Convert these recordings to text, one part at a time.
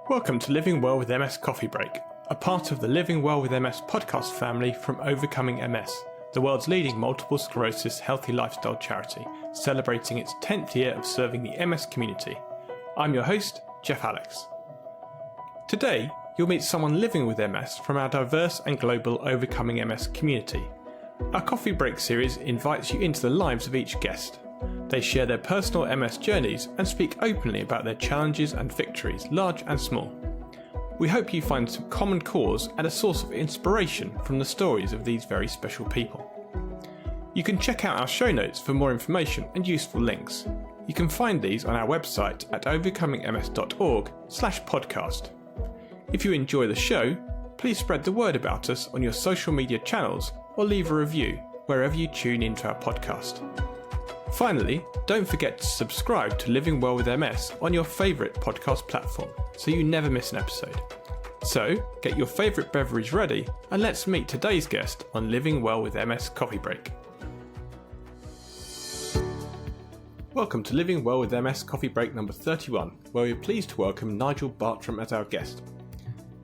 Welcome to Living Well with MS Coffee Break, a part of the Living Well with MS podcast family from Overcoming MS, the world's leading multiple sclerosis healthy lifestyle charity, celebrating its 10th year of serving the MS community. I'm your host, Jeff Alex. Today, you'll meet someone living with MS from our diverse and global Overcoming MS community. Our Coffee Break series invites you into the lives of each guest. They share their personal MS journeys and speak openly about their challenges and victories, large and small. We hope you find some common cause and a source of inspiration from the stories of these very special people. You can check out our show notes for more information and useful links. You can find these on our website at overcomingms.org/podcast. If you enjoy the show, please spread the word about us on your social media channels or leave a review wherever you tune into our podcast. Finally, don't forget to subscribe to Living Well with MS on your favourite podcast platform so you never miss an episode. So, get your favourite beverage ready and let's meet today's guest on Living Well with MS Coffee Break. Welcome to Living Well with MS Coffee Break number 31, where we're pleased to welcome Nigel Bartram as our guest.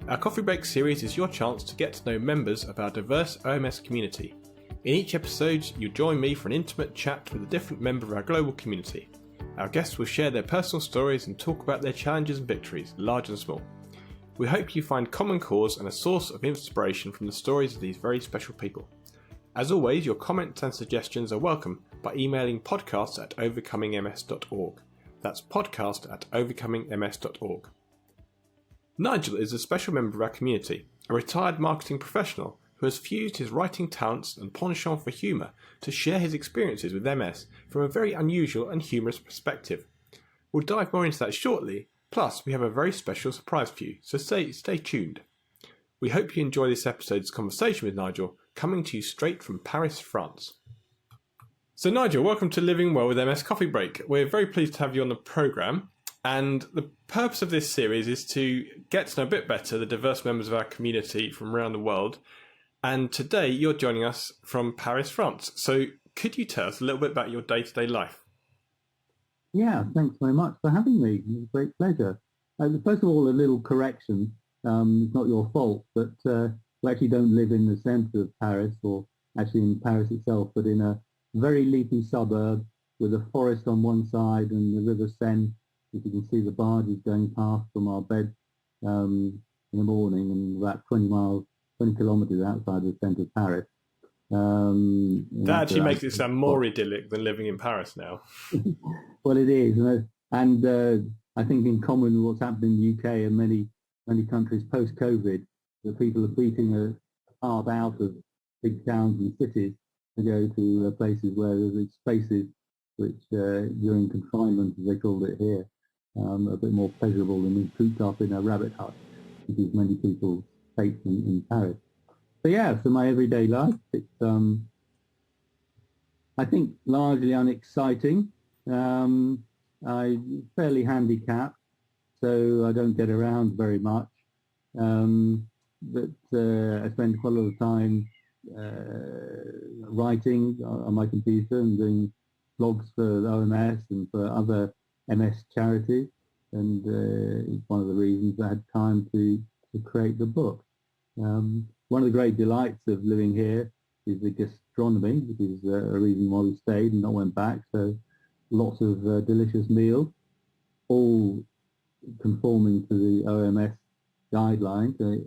Our Coffee Break series is your chance to get to know members of our diverse OMS community. In each episode, you join me for an intimate chat with a different member of our global community. Our guests will share their personal stories and talk about their challenges and victories, large and small. We hope you find common cause and a source of inspiration from the stories of these very special people. As always, your comments and suggestions are welcome by emailing podcast@overcomingms.org. That's podcast@overcomingms.org. Nigel is a special member of our community, a retired marketing professional who has fused his writing talents and penchant for humour to share his experiences with MS from a very unusual and humorous perspective. We'll dive more into that shortly, plus we have a very special surprise for you, so stay tuned. We hope you enjoy this episode's conversation with Nigel, coming to you straight from Paris, France. So Nigel, welcome to Living Well with MS Coffee Break. We're very pleased to have you on the programme, and the purpose of this series is to get to know a bit better the diverse members of our community from around the world. And today you're joining us from Paris, France. So could you tell us a little bit about your day-to-day life? Yeah, thanks very much for having me. It's a great pleasure. First of all, a little correction. It's not your fault, but we actually don't live in the centre of Paris, or actually in Paris itself, but in a very leafy suburb with a forest on one side and the River Seine. If you can see the barges going past from our bed in the morning, and about 20 kilometres outside the centre of Paris. That actually makes it sound more idyllic than living in Paris now. Well, it is. And I think in common with what's happened in the UK and many countries post-COVID, that people are beating a path out of big towns and cities to go to places where there's spaces which during confinement, as they called it here, are a bit more pleasurable than being cooped up in a rabbit hut, which is many people's fate in Paris. So yeah, for my everyday life, it's I think largely unexciting. I'm fairly handicapped, so I don't get around very much. But I spend quite a lot of time writing on my computer and doing blogs for the OMS and for other MS charities, and it's one of the reasons I had time to create the book. One of the great delights of living here is the gastronomy, which is a reason why we stayed and not went back. So lots of delicious meals, all conforming to the OMS guidelines, or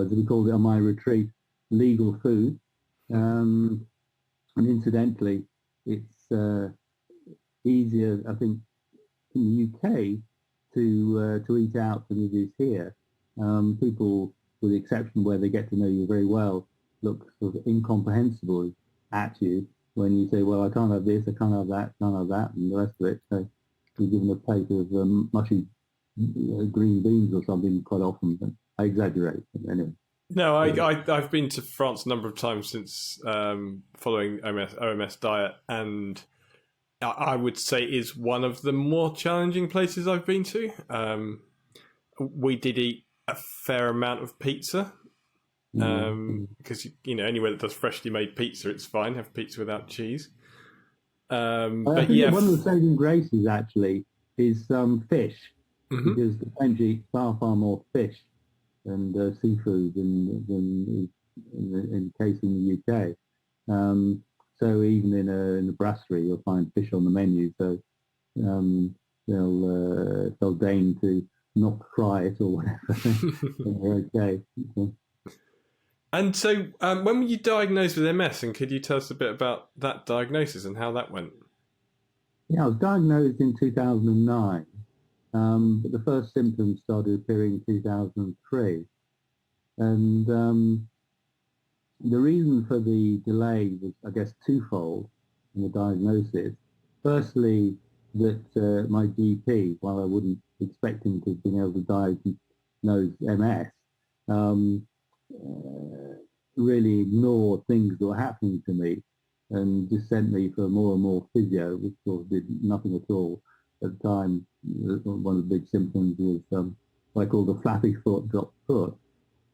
as we called it on my retreat, legal food. And incidentally, it's easier, I think, in the UK to eat out than it is here. People, with the exception where they get to know you very well, look sort of incomprehensible at you when you say, well, I can't have this, I can't have that, can't have that, and the rest of it. So you're given a plate of mushy green beans or something quite often, but I exaggerate. But anyway. No, I've been to France a number of times since following OMS diet, and I would say is one of the more challenging places I've been to. We did eat a fair amount of pizza, because anywhere that does freshly made pizza, it's fine. Have pizza without cheese. But yeah, one of the saving graces actually is fish. Hmm. because the French eat far, far more fish and seafood than in the case in the UK. Um, so even in a brasserie, you'll find fish on the menu. So um, they'll deign to not fry it or whatever. And they're okay. And so, when were you diagnosed with MS, and could you tell us a bit about that diagnosis and how that went? Yeah, I was diagnosed in 2009, but the first symptoms started appearing in 2003. And the reason for the delay was, I guess, twofold in the diagnosis. Firstly, that my GP, while I wouldn't expect him to have been able to diagnose MS, um, really ignored things that were happening to me and just sent me for more and more physio, which sort of did nothing at all. At the time, one of the big symptoms was what I call the flappy foot, drop foot.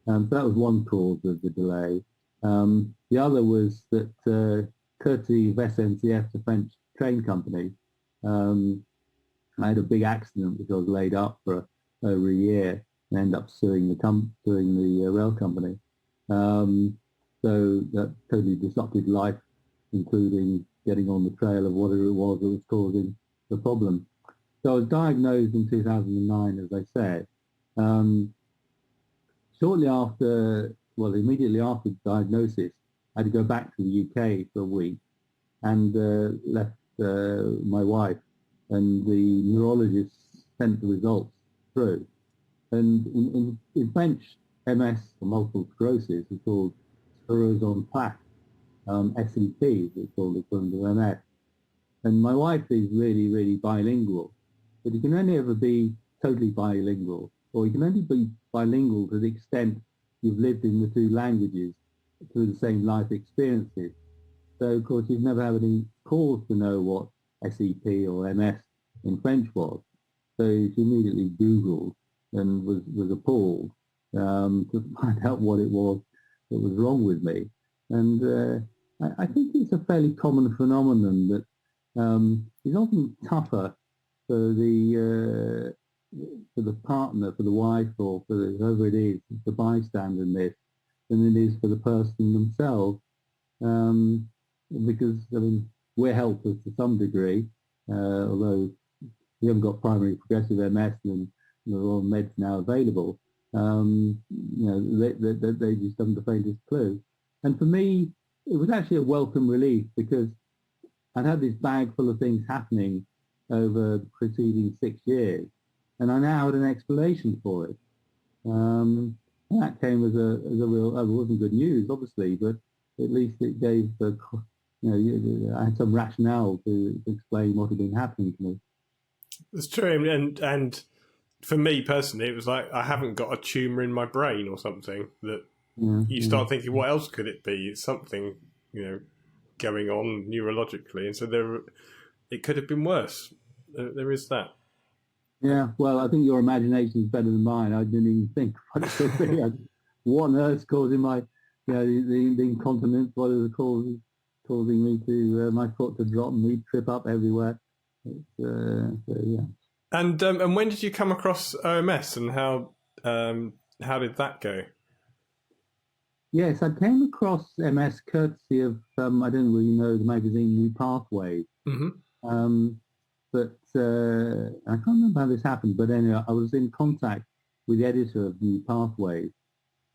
So that was one cause of the delay. The other was that courtesy of SNCF, the French train company, um, I had a big accident which I was laid up for over a year and ended up suing the rail company. Um, so that totally disrupted life, including getting on the trail of whatever it was that was causing the problem. So I was diagnosed in 2009, as I said. Um, Shortly after, well, immediately after the diagnosis, I had to go back to the UK for a week and left my wife, and the neurologist sent the results through. And in French, MS, or multiple sclerosis, is called sclerose en plaques, SEP, it's called according to MS. And my wife is really, really bilingual, but you can only ever be totally bilingual, or you can only be bilingual to the extent you've lived in the two languages through the same life experiences. So, of course, you've never had any cause to know what SEP or MS in French was. So she immediately Googled and was appalled to find out what it was that was wrong with me. And I think it's a fairly common phenomenon that is often tougher for the partner, for the wife, or for whoever it is, the bystander in this, than it is for the person themselves. Um, because I mean, we're helpless to some degree, although we haven't got primary progressive MS and there are all meds now available. They just haven't the faintest clue. And for me, it was actually a welcome relief because I'd had this bag full of things happening over the preceding 6 years, and I now had an explanation for it. And that came as a real, it wasn't good news, obviously, but at least it gave I had some rationale to explain what had been happening to me. It's true, and for me personally, it was like I haven't got a tumour in my brain or something. That Yeah, you yeah. start thinking, what else could it be? It's something, going on neurologically, and so it could have been worse. There is that. Yeah, well, I think your imagination is better than mine. I didn't even think what it could be. What on earth's causing my, the incontinence? What is it causing me to my foot to drop and me trip up everywhere? So, yeah. And when did you come across OMS, and how did that go? Yes, I came across MS courtesy of I don't really know the magazine New Pathways, Hmm. um, but I can't remember how this happened. But anyway, I was in contact with the editor of New Pathways,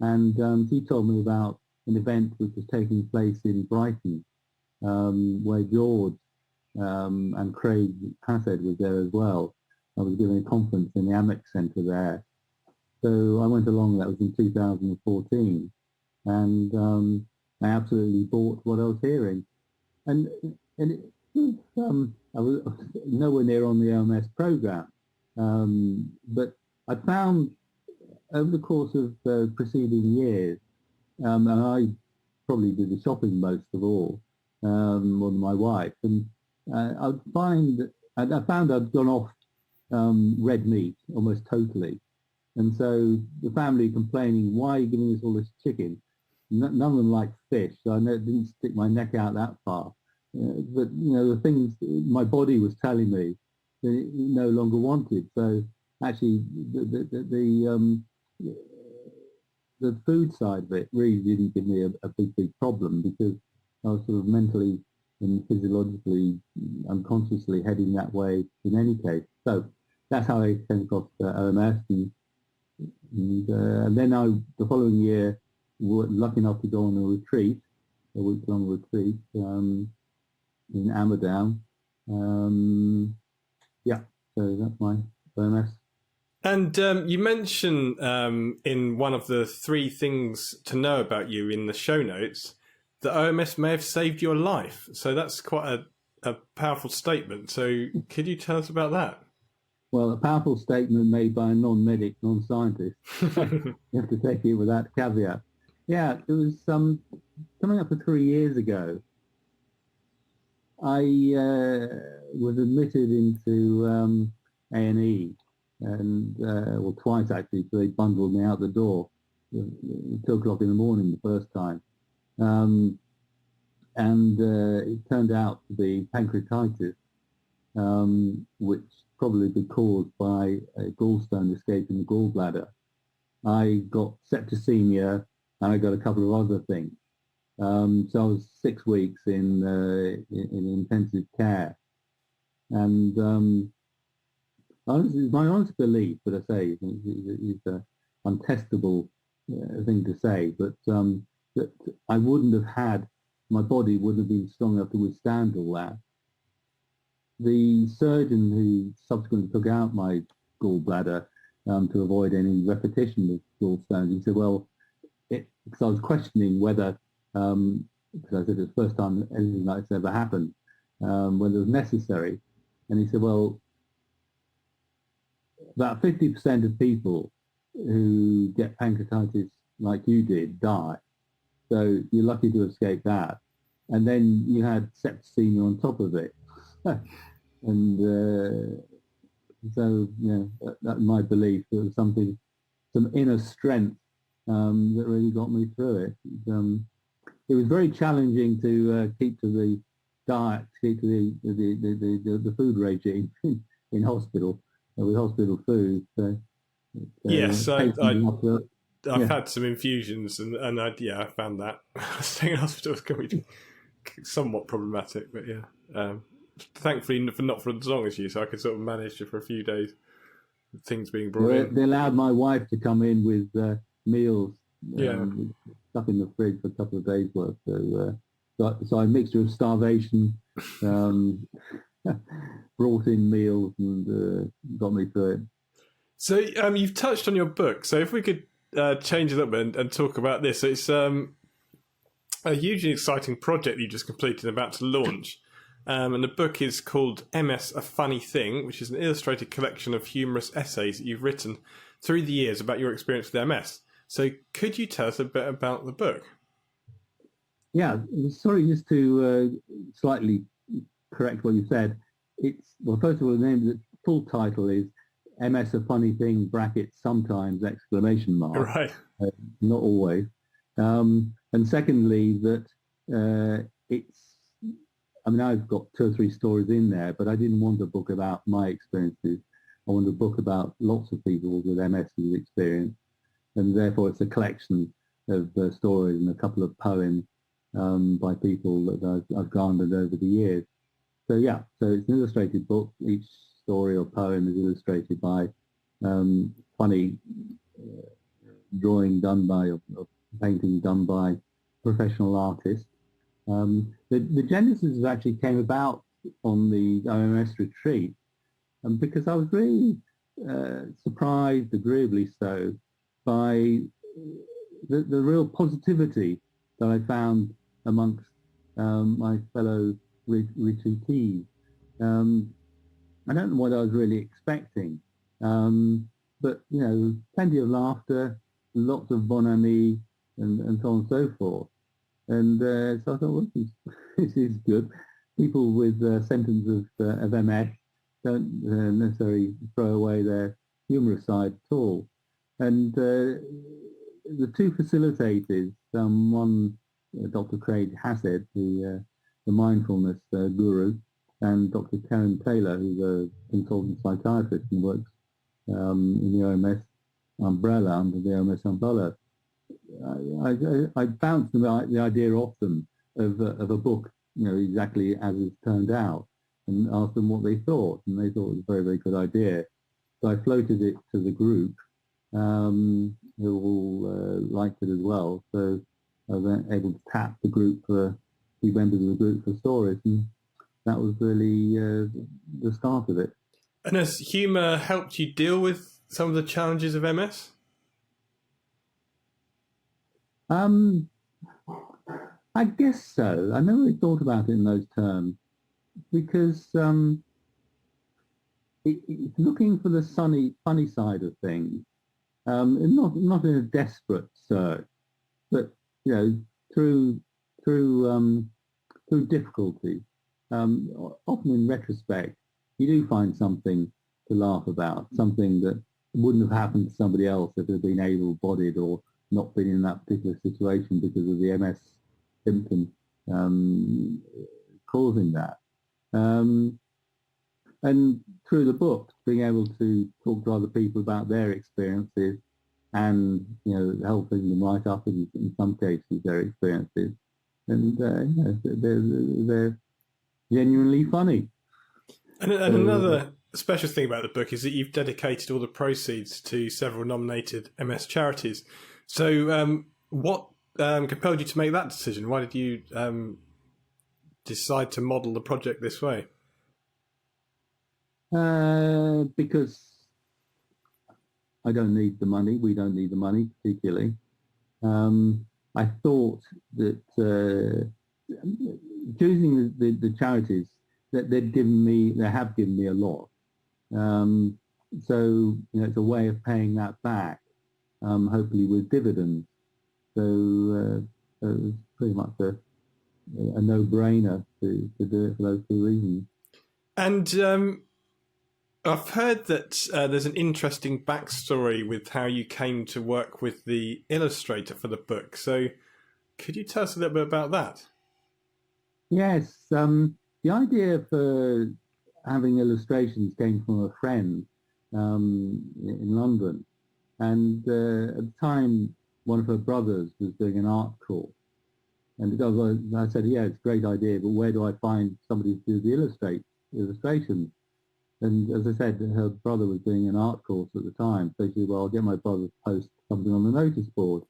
and he told me about an event which was taking place in Brighton, where George and Craig Hassad was there as well. I was giving a conference in the Amex Centre there. So I went along, that was in 2014, and I absolutely bought what I was hearing. And, I was nowhere near on the OMS program, but I found over the course of preceding years, and I probably did the shopping most of all, more than my wife. And I found I'd gone off red meat almost totally. And so the family complaining, why are you giving us all this chicken? None of them like fish, so I didn't stick my neck out that far. But the things my body was telling me that it no longer wanted. So actually the food side of it really didn't give me a big problem, because I was sort of mentally and physiologically, unconsciously heading that way in any case. So that's how I came across OMS, and then the following year, were lucky enough to go on a retreat, a week-long retreat in Amadown. Yeah, so that's my OMS. And you mentioned in one of the 3 things to know about you in the show notes that OMS may have saved your life. So that's quite a powerful statement. So could you tell us about that? Well, a powerful statement made by a non-medic, non-scientist. You have to take it with that caveat. Yeah, it was coming up for 3 years ago. I was admitted into A&E, and well, twice actually. So they bundled me out the door at 2 o'clock in the morning the first time, and it turned out to be pancreatitis, which probably be caused by a gallstone escaping the gallbladder. I got septicemia, and I got a couple of other things. So I was 6 weeks in intensive care, and honestly, my honest belief, but I say it's an untestable thing to say, but that I wouldn't have had, my body wouldn't have been strong enough to withstand all that. The surgeon who subsequently took out my gallbladder to avoid any repetition of gallstones, he said, well, because I was questioning whether, because I said it's the first time anything like this ever happened, whether it was necessary. And he said, well, about 50% of people who get pancreatitis like you did die. So you're lucky to escape that. And then you had septicemia on top of it. And so, that's my belief. There was some inner strength that really got me through it. It was very challenging to keep to the diet, keep to the food regime in hospital with hospital food. So, yes, I've had some infusions, and I found that staying in hospital can be somewhat problematic. But thankfully not for as long as you, so I could sort of manage it for a few days. Things being brought in. They allowed my wife to come in with meals, stuff in the fridge for a couple of days worth. So a mixture of starvation, brought in meals, and got me through it. So you've touched on your book. So if we could change a little bit and talk about this. So it's a hugely exciting project you just completed and about to launch. And the book is called MS, A Funny Thing, which is an illustrated collection of humorous essays that you've written through the years about your experience with MS. So could you tell us a bit about the book? Yeah, sorry, just to slightly correct what you said. Well, first of all, the full title is MS, A Funny Thing, brackets, sometimes, exclamation mark. Right. Not always. And secondly, that I've got 2 or 3 stories in there, but I didn't want a book about my experiences. I wanted a book about lots of people with MS's experience, and therefore it's a collection of stories and a couple of poems by people that I've garnered over the years. So it's an illustrated book. Each story or poem is illustrated by funny drawing done by, or painting done by professional artists. The genesis actually came about on the OMS retreat, because I was really surprised, agreeably so, by the real positivity that I found amongst my fellow retreatees. I don't know what I was really expecting, but plenty of laughter, lots of bon ami, and so on and so forth. And so I thought, well, this is good. People with symptoms of MS don't necessarily throw away their humorous side at all. And the 2 facilitators, one, Dr. Craig Hassett, the mindfulness guru, and Dr. Karen Taylor, who's a consultant psychiatrist and works in the OMS umbrella, under the OMS umbrella. I bounced the idea off them of a book, exactly as it's turned out, and asked them what they thought, and they thought it was a very, very good idea. So I floated it to the group, who all liked it as well. So I was able to tap the group for the members of the group for stories, and that was really the start of it. And has humour helped you deal with some of the challenges of MS? I guess so. I never really thought about it in those terms, because it's looking for the funny side of things, and not in a desperate search, but through difficulty. Often in retrospect, you do find something to laugh about, something that wouldn't have happened to somebody else if they'd been able-bodied or not been in that particular situation because of the MS symptom causing that. And through the book, being able to talk to other people about their experiences and, helping them write up in some cases their experiences. And they're genuinely funny. And another special thing about the book is that you've dedicated all the proceeds to several nominated MS charities. So what compelled you to make that decision? Why did you decide to model the project this way? Because I don't need the money. We don't need the money particularly. I thought that choosing the charities that they have given me a lot. So it's a way of paying that back, hopefully with dividends. So it was pretty much a no-brainer to do it for those two reasons. And I've heard that there's an interesting backstory with how you came to work with the illustrator for the book. So could you tell us a little bit about that? Yes. The idea for having illustrations came from a friend in London. And at the time, one of her brothers was doing an art course. And I said, yeah, it's a great idea, but where do I find somebody to do the illustrations? And as I said, her brother was doing an art course at the time. So she said, well, I'll get my brother to post something on the notice board.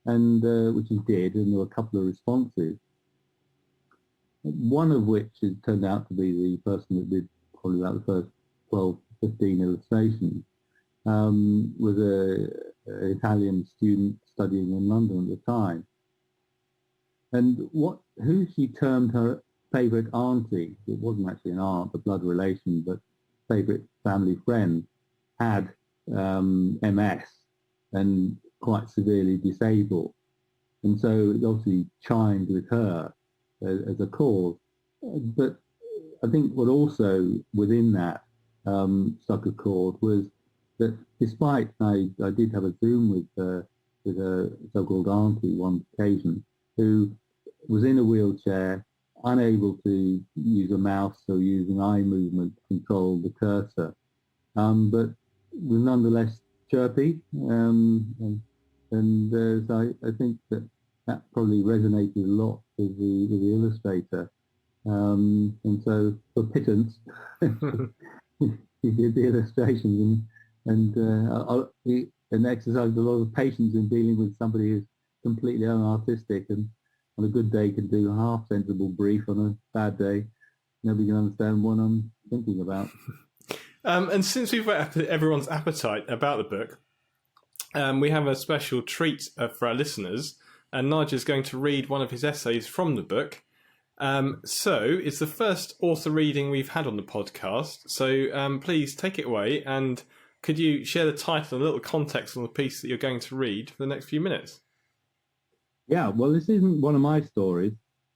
And which he did, and there were a couple of responses. One of which it turned out to be the person that did probably about the first 12, 15 illustrations, was an Italian student studying in London at the time. And who she termed her favourite auntie, it wasn't actually an aunt, a blood relation, but favourite family friend, had MS and quite severely disabled. And so it obviously chimed with her as a cause. But I think what also within that struck a chord was that despite I did have a Zoom with a so-called auntie one occasion who was in a wheelchair, unable to use a mouse or use an eye movement to control the cursor, but was nonetheless chirpy. So I think that probably resonated a lot with the illustrator. And so for pittance, he did the illustrations and exercised a lot of patience in dealing with somebody who's completely unartistic and on a good day can do a half sensible brief, on a bad day nobody can understand what I'm thinking about. And since we've whet everyone's appetite about the book, we have a special treat for our listeners, and Nigel's going to read one of his essays from the book. So it's the first author reading we've had on the podcast, so please take it away, and could you share the title and a little context on the piece that you're going to read for the next few minutes? Yeah, well, this isn't one of my stories,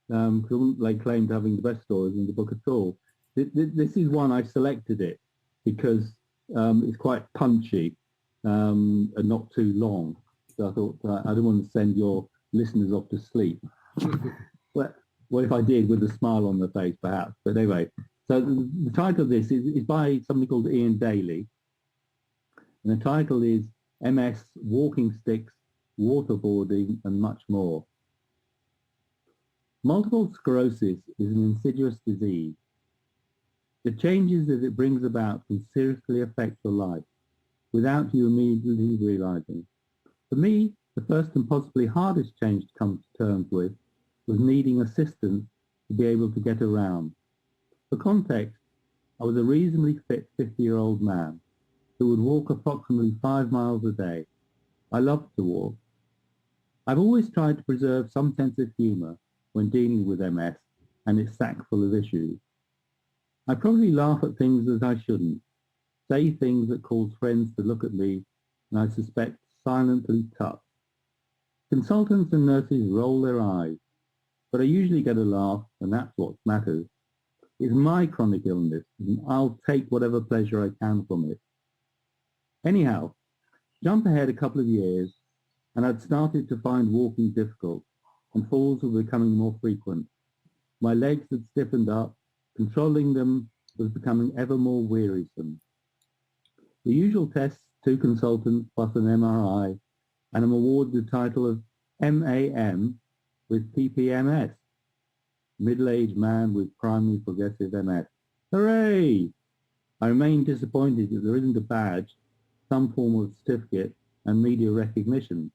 because I wouldn't lay claim to having the best stories in the book at all. This is one I selected it because it's quite punchy and not too long. So I thought I don't want to send your listeners off to sleep. Well, what if I did, with a smile on their face, perhaps? But anyway, so the title of this is by somebody called Ian Daly, And the title is MS, Walking Sticks, Waterboarding and Much More. Multiple sclerosis is an insidious disease. The changes that it brings about can seriously affect your life without you immediately realizing. For me, the first and possibly hardest change to come to terms with was needing assistance to be able to get around. For context, I was a reasonably fit 50-year-old man who would walk approximately 5 miles a day. I loved to walk. I've always tried to preserve some sense of humour when dealing with MS and its sack full of issues. I probably laugh at things that I shouldn't, say things that cause friends to look at me and I suspect silently touch. Consultants and nurses roll their eyes, but I usually get a laugh and that's what matters. It's my chronic illness and I'll take whatever pleasure I can from it. Anyhow, jump ahead a couple of years and I'd started to find walking difficult and falls were becoming more frequent. My legs had stiffened up, controlling them was becoming ever more wearisome. The usual tests, 2 consultants plus an MRI, and I'm awarded the title of MAM with PPMS, middle-aged man with primary progressive MS. Hooray! I remain disappointed that there isn't a badge, some form of certificate, and media recognition.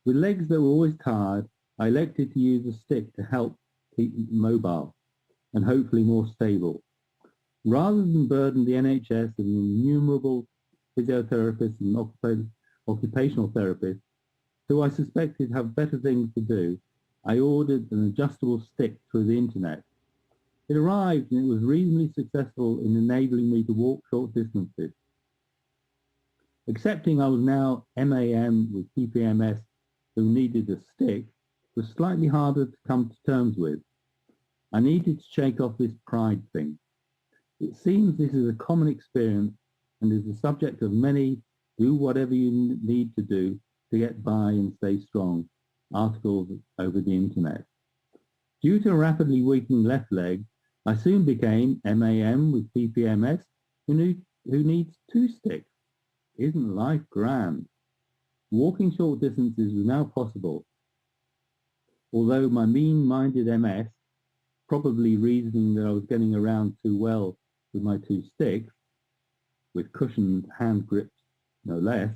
With legs that were always tired, I elected to use a stick to help keep mobile and hopefully more stable. Rather than burden the NHS and innumerable physiotherapists and occupational therapists, who I suspected have better things to do, I ordered an adjustable stick through the internet. It arrived and it was reasonably successful in enabling me to walk short distances. Accepting I was now MAM with PPMS who needed a stick was slightly harder to come to terms with. I needed to shake off this pride thing. It seems this is a common experience and is the subject of many do whatever you need to do to get by and stay strong articles over the internet. Due to a rapidly weakening left leg, I soon became MAM with PPMS who needs 2 sticks. Isn't life grand? Walking short distances was now possible. Although my mean-minded MS, probably reasoning that I was getting around too well with my 2 sticks, with cushioned hand grips no less,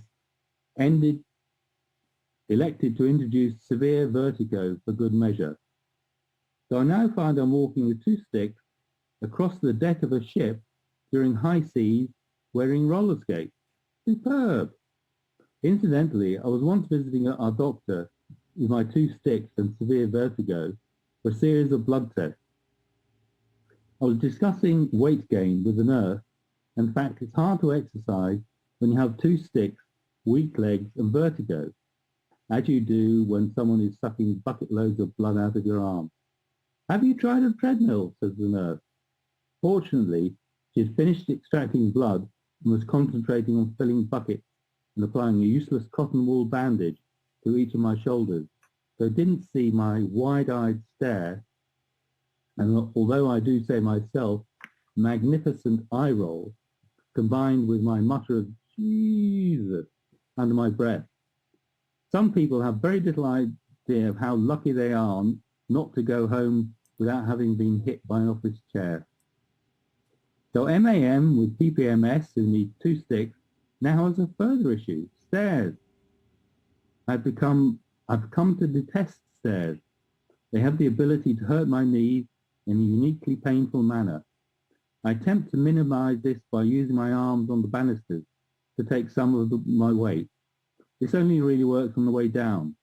elected to introduce severe vertigo for good measure. So I now find I'm walking with 2 sticks across the deck of a ship during high seas wearing roller skates. Superb! Incidentally, I was once visiting our doctor with my 2 sticks and severe vertigo for a series of blood tests. I was discussing weight gain with the nurse. In fact, it's hard to exercise when you have 2 sticks, weak legs and vertigo, as you do when someone is sucking bucket loads of blood out of your arm. Have you tried a treadmill? Says the nurse. Fortunately, she had finished extracting blood and was concentrating on filling buckets and applying a useless cotton wool bandage to each of my shoulders, so didn't see my wide-eyed stare, and although I do say myself, magnificent eye roll, combined with my mutter of Jesus under my breath. Some people have very little idea of how lucky they are not to go home without having been hit by an office chair. So MAM with PPMS who needs 2 sticks now has a further issue, stairs. I've come to detest stairs. They have the ability to hurt my knees in a uniquely painful manner. I attempt to minimize this by using my arms on the banisters to take some of my weight. This only really works on the way down.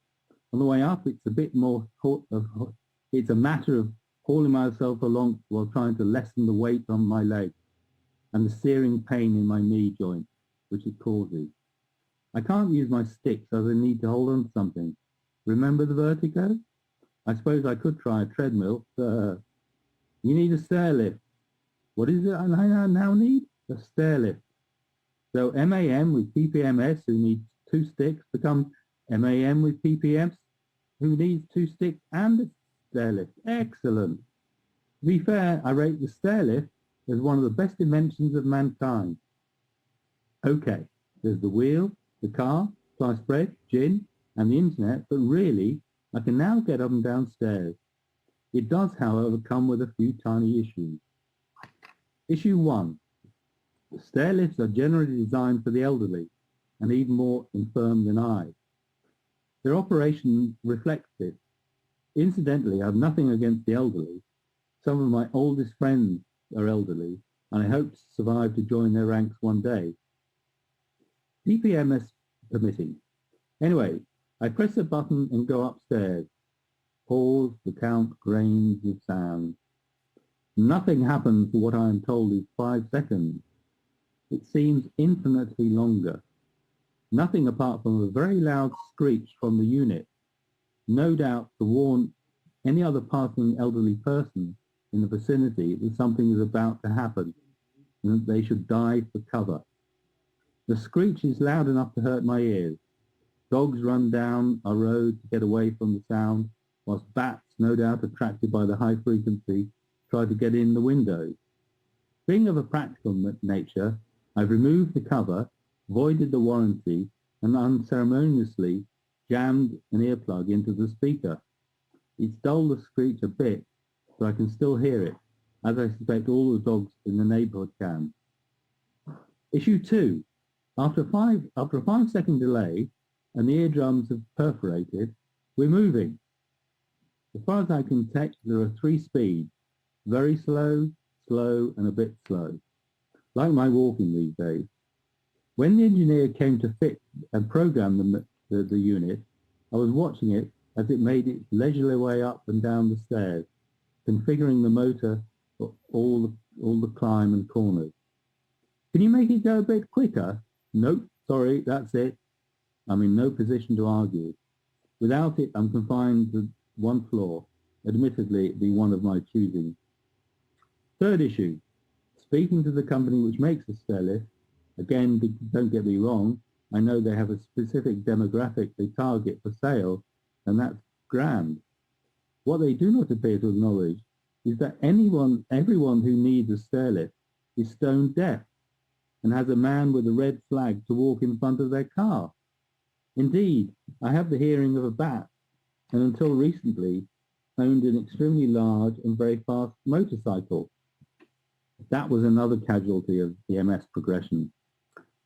On the way up, it's a bit more, it's a matter of hauling myself along while trying to lessen the weight on my leg and the searing pain in my knee joint, which it causes. I can't use my sticks as I need to hold on to something. Remember the vertigo? I suppose I could try a treadmill. You need a stair lift. What is it I now need? A stair lift. So MAM with PPMS who needs 2 sticks becomes MAM with PPMS who needs 2 sticks and a stair lift. Excellent. To be fair, I rate the stair lift as one of the best inventions of mankind. Okay, there's the wheel, the car, sliced bread, gin, and the internet, but really, I can now get up and downstairs. It does, however, come with a few tiny issues. Issue 1. The stair lifts are generally designed for the elderly, and even more infirm than I. Their operation reflects this. Incidentally, I have nothing against the elderly. Some of my oldest friends are elderly, and I hope to survive to join their ranks one day. DPMS permitting. Anyway, I press a button and go upstairs. Pause to count grains of sand. Nothing happens for what I am told is 5 seconds. It seems infinitely longer. Nothing apart from a very loud screech from the unit, no doubt to warn any other passing elderly person in the vicinity that something is about to happen and that they should dive for cover. The screech is loud enough to hurt my ears. Dogs run down our road to get away from the sound, whilst bats, no doubt attracted by the high frequency, try to get in the windows. Being of a practical nature, I've removed the cover, voided the warranty, and unceremoniously jammed an earplug into the speaker. It's dulled the screech a bit, but I can still hear it, as I suspect all the dogs in the neighbourhood can. Issue 2. After a 5-second delay, and the eardrums have perforated, we're moving. As far as I can detect, there are 3 speeds: very slow, slow, and a bit slow, like my walking these days. When the engineer came to fit and program the unit, I was watching it as it made its leisurely way up and down the stairs, configuring the motor for all the climb and corners. Can you make it go a bit quicker? Nope, sorry, that's it. I'm in no position to argue. Without it, I'm confined to one floor. Admittedly, it'd be one of my choosing. Third issue. Speaking to the company which makes the stair lift, again, don't get me wrong, I know they have a specific demographic they target for sale, and that's grand. What they do not appear to acknowledge is that everyone who needs a stair lift is stone deaf and has a man with a red flag to walk in front of their car. Indeed, I have the hearing of a bat, and until recently owned an extremely large and very fast motorcycle. That was another casualty of the MS progression.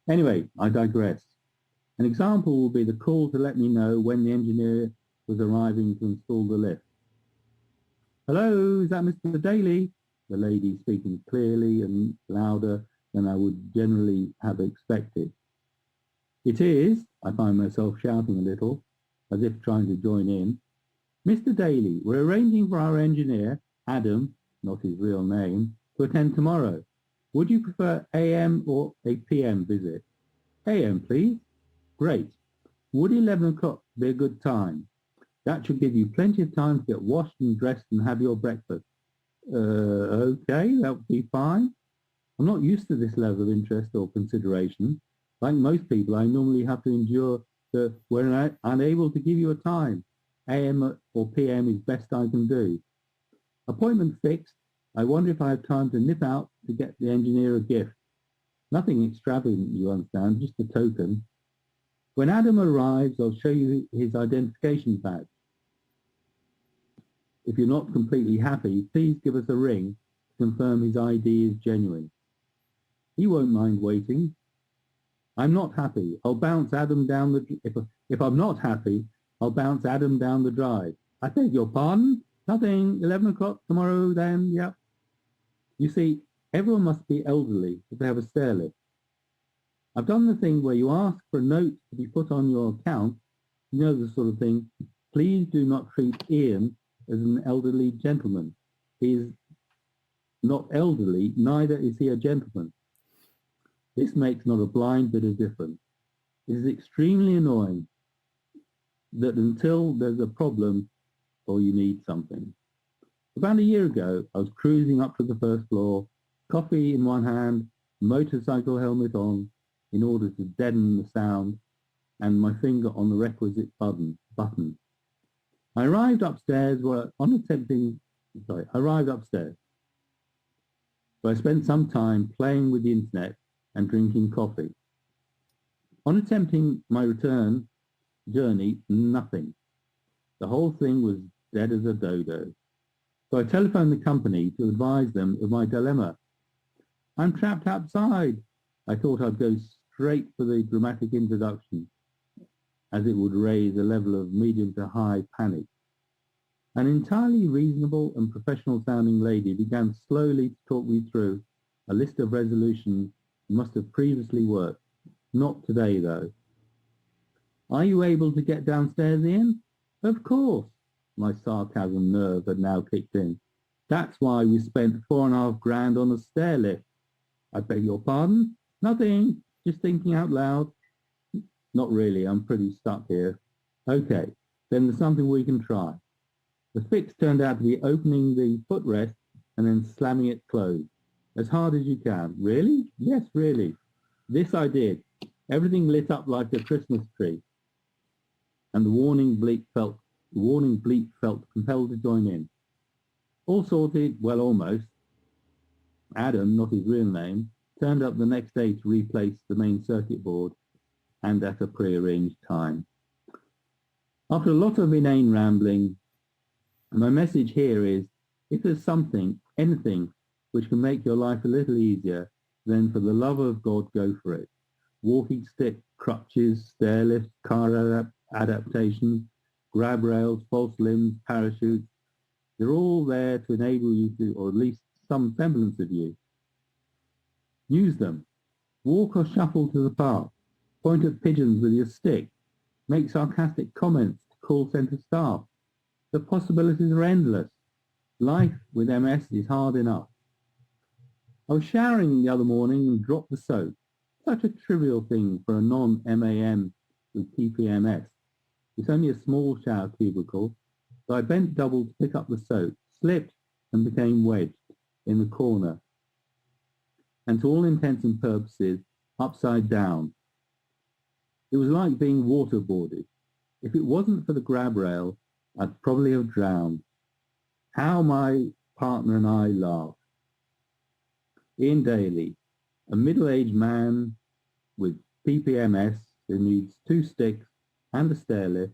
Anyway, I digress. An example will be the call to let me know when the engineer was arriving to install the lift. Hello, is that Mr. Daly? The lady speaking clearly and louder than I would generally have expected. It is, I find myself shouting a little, as if trying to join in. Mr. Daly, we're arranging for our engineer, Adam, not his real name, to attend tomorrow. Would you prefer AM or a PM visit? AM, please. Great. Would 11 o'clock be a good time? That should give you plenty of time to get washed and dressed and have your breakfast. Okay, that would be fine. I'm not used to this level of interest or consideration. Like most people, I normally have to endure the we're unable to give you a time. AM or PM is best I can do. Appointment fixed. I wonder if I have time to nip out to get the engineer a gift. Nothing extravagant, you understand, just a token. When Adam arrives, I'll show you his identification badge. If you're not completely happy, please give us a ring to confirm his ID is genuine. He won't mind waiting. I'm not happy. I'll bounce Adam down the... If I'm not happy, I'll bounce Adam down the drive. I beg your pardon? Nothing. 11 o'clock tomorrow then, yep. You see, everyone must be elderly if they have a stair lift. I've done the thing where you ask for a note to be put on your account. You know the sort of thing. Please do not treat Ian as an elderly gentleman. He is not elderly, neither is he a gentleman. This makes not a blind bit of difference. It is extremely annoying that until there's a problem or you need something. About a year ago, I was cruising up to the first floor, coffee in one hand, motorcycle helmet on, in order to deaden the sound, and my finger on the requisite button. I arrived upstairs where I spent some time playing with the internet and drinking coffee. On attempting my return journey, nothing. The whole thing was dead as a dodo. So I telephoned the company to advise them of my dilemma. I'm trapped outside. I thought I'd go straight for the dramatic introduction, as it would raise a level of medium to high panic. An entirely reasonable and professional sounding lady began slowly to talk me through a list of resolutions must have previously worked. Not today, though. Are you able to get downstairs, Ian? Of course. My sarcasm nerve had now kicked in. That's why we spent $4,500 on a stair lift. I beg your pardon? Nothing. Just thinking out loud. Not really. I'm pretty stuck here. Okay. Then there's something we can try. The fix turned out to be opening the footrest and then slamming it closed. As hard as you can. Really? Yes, really. This I did. Everything lit up like a Christmas tree. And the warning bleep felt compelled to join in. All sorted, well, almost. Adam, not his real name, turned up the next day to replace the main circuit board, and at a prearranged time. After a lot of inane rambling, my message here is, if there's something, anything, which can make your life a little easier, then for the love of God, go for it. Walking stick, crutches, stair lifts, car adaptations, grab rails, false limbs, parachutes, they're all there to enable you to, or at least some semblance of you. Use them. Walk or shuffle to the park. Point at pigeons with your stick. Make sarcastic comments to call centre staff. The possibilities are endless. Life with MS is hard enough. I was showering the other morning and dropped the soap. Such a trivial thing for a non-MAM with PPMS. It's only a small shower cubicle, so I bent double to pick up the soap, slipped and became wedged in the corner, and to all intents and purposes, upside down. It was like being waterboarded. If it wasn't for the grab rail, I'd probably have drowned. How my partner and I laughed. Ian Daly, a middle-aged man with PPMS who needs 2 sticks and a stair lift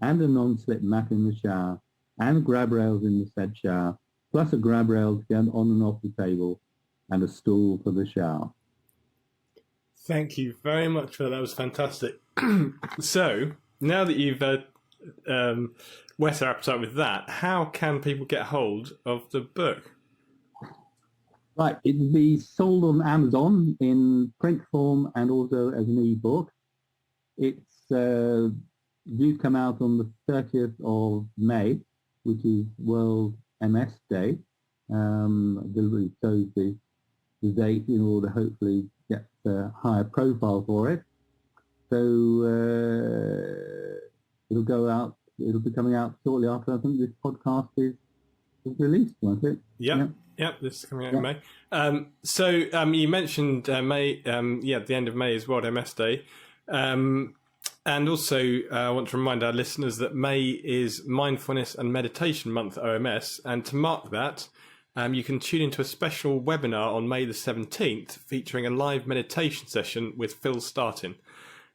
and a non-slip mat in the shower and grab rails in the said shower, plus a grab rail to get on and off the table and a stool for the shower. Thank you very much for that. That was fantastic. So, now that you've whet our appetite with that, how can people get hold of the book? Right, it will be sold on Amazon in print form and also as an e-book. It's due to come out on the 30th of May, which is World MS Day. Deliberately chose the date in order to hopefully get a higher profile for it. So it'll go out, it'll be coming out shortly after I think this podcast is released, won't it? Yep, this is coming out in May. So you mentioned May, the end of May is World MS Day. And also, I want to remind our listeners that May is Mindfulness and Meditation Month OMS. And to mark that, you can tune into a special webinar on May the 17th featuring a live meditation session with Phil Startin.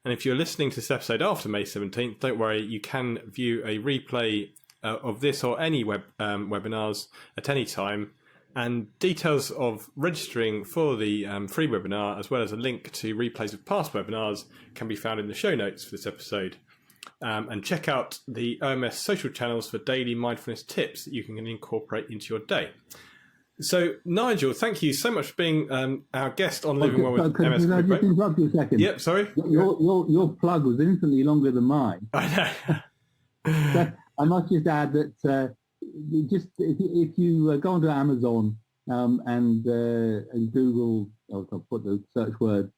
And if you're listening to this episode after May 17th, don't worry, you can view a replay of this or any webinars at any time. And details of registering for the free webinar, as well as a link to replays of past webinars, can be found in the show notes for this episode. And check out the OMS social channels for daily mindfulness tips that you can incorporate into your day. So, Nigel, thank you so much for being our guest on Living Well with MS. Can I just interrupt you a second? Yep, sorry. Your plug was infinitely longer than mine. I know. So I must just add that if you go onto Amazon and Google, I'll put the search word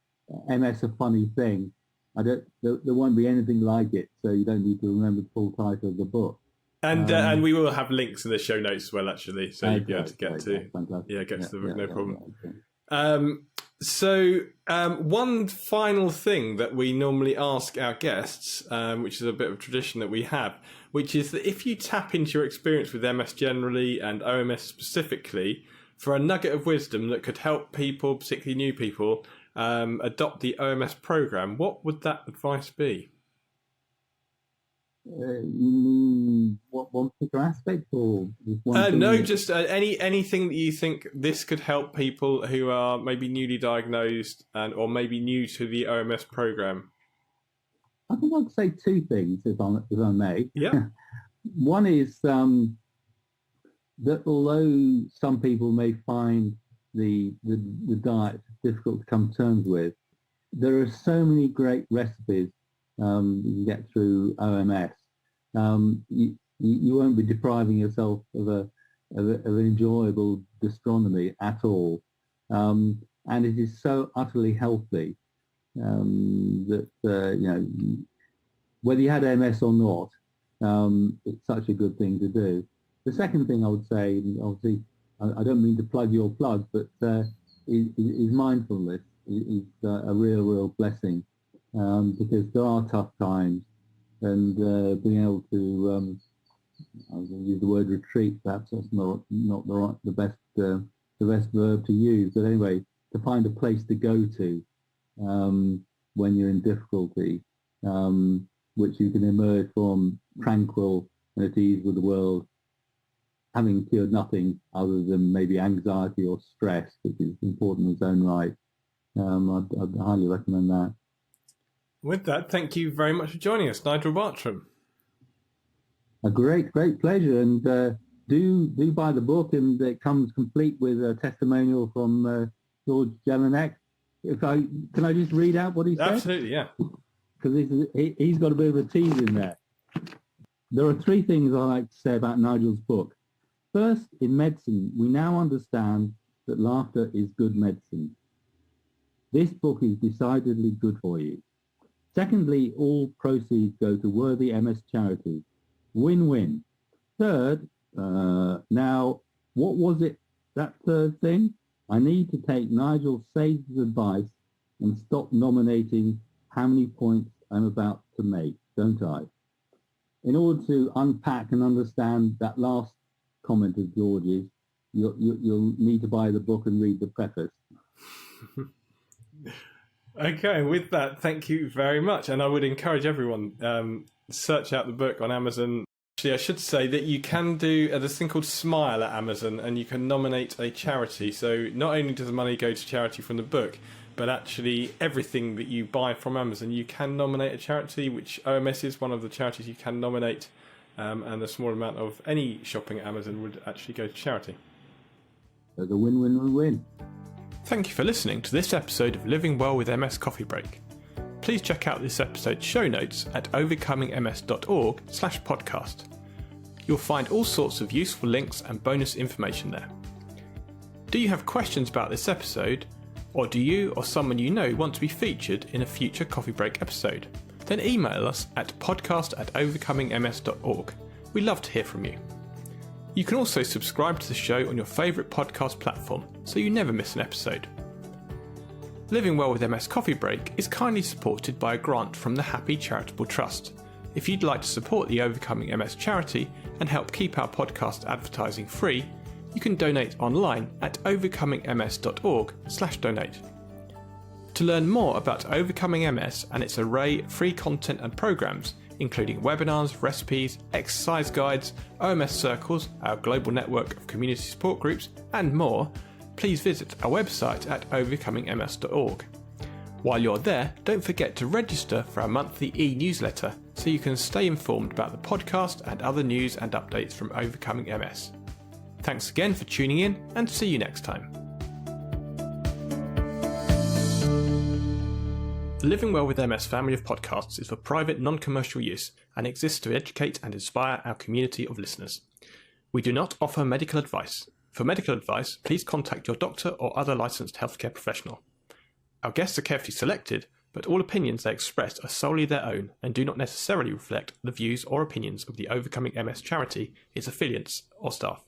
MS a funny thing, there won't be anything like it, so you don't need to remember the full title of the book. And we will have links in the show notes as well, actually, so you'll be able to get to the book, no problem. Okay. So one final thing that we normally ask our guests, which is a bit of a tradition that we have, which is that if you tap into your experience with MS generally and OMS specifically for a nugget of wisdom that could help people, particularly new people, adopt the OMS program, what would that advice be? You mean one particular aspect, or just one thing? No, just anything that you think this could help people who are maybe newly diagnosed or maybe new to the OMS program. I think I'd say two things, if I may. Yeah. One is that although some people may find the diet difficult to come to terms with, there are so many great recipes you can get through OMS. You won't be depriving yourself of an enjoyable gastronomy at all, and it is so utterly healthy that whether you had MS or not, it's such a good thing to do. The second thing I would say, obviously, I don't mean to plug your plug, but is mindfulness is a real blessing, because there are tough times, and being able to, I was going to use the word retreat, perhaps that's not the best verb to use, but anyway, to find a place to go to when you're in difficulty, which you can emerge from tranquil and at ease with the world, having cured nothing other than maybe anxiety or stress, which is important in its own right. I'd highly recommend that. With that, thank you very much for joining us, Nigel Bartram. A great pleasure, and do buy the book, and it comes complete with a testimonial from George Jelinek. Can I just read out what he said? Absolutely, yeah. Because he's got a bit of a tease in there. There are three things I like to say about Nigel's book. First, in medicine, we now understand that laughter is good medicine. This book is decidedly good for you. Secondly, all proceeds go to worthy MS charities. Win-win. Third, now, what was it, that third thing? I need to take Nigel Sage's advice and stop nominating how many points I'm about to make, don't I? In order to unpack and understand that last comment of George's, you'll need to buy the book and read the preface. Okay, with that, thank you very much. And I would encourage everyone, search out the book on Amazon. Actually, I should say that you can do this thing called Smile at Amazon, and you can nominate a charity. So not only does the money go to charity from the book, but actually everything that you buy from Amazon, you can nominate a charity, which OMS is one of the charities you can nominate, and a small amount of any shopping at Amazon would actually go to charity. There's a win-win-win-win. Thank you for listening to this episode of Living Well with MS Coffee Break. Please check out this episode's show notes at overcomingms.org/podcast. You'll find all sorts of useful links and bonus information there. Do you have questions about this episode? Or do you or someone you know want to be featured in a future Coffee Break episode? Then email us at podcast@overcomingms.org. We'd love to hear from you. You can also subscribe to the show on your favourite podcast platform so you never miss an episode. Living Well with MS Coffee Break is kindly supported by a grant from the Happy Charitable Trust. If you'd like to support the Overcoming MS charity and help keep our podcast advertising free, you can donate online at overcomingms.org/donate. To learn more about Overcoming MS and its array of free content and programmes, including webinars, recipes, exercise guides, OMS circles, our global network of community support groups, and more, please visit our website at overcomingms.org. While you're there, don't forget to register for our monthly e-newsletter so you can stay informed about the podcast and other news and updates from Overcoming MS. Thanks again for tuning in, and see you next time. The Living Well with MS family of podcasts is for private, non-commercial use and exists to educate and inspire our community of listeners. We do not offer medical advice. For medical advice, please contact your doctor or other licensed healthcare professional. Our guests are carefully selected, but all opinions they express are solely their own and do not necessarily reflect the views or opinions of the Overcoming MS charity, its affiliates, or staff.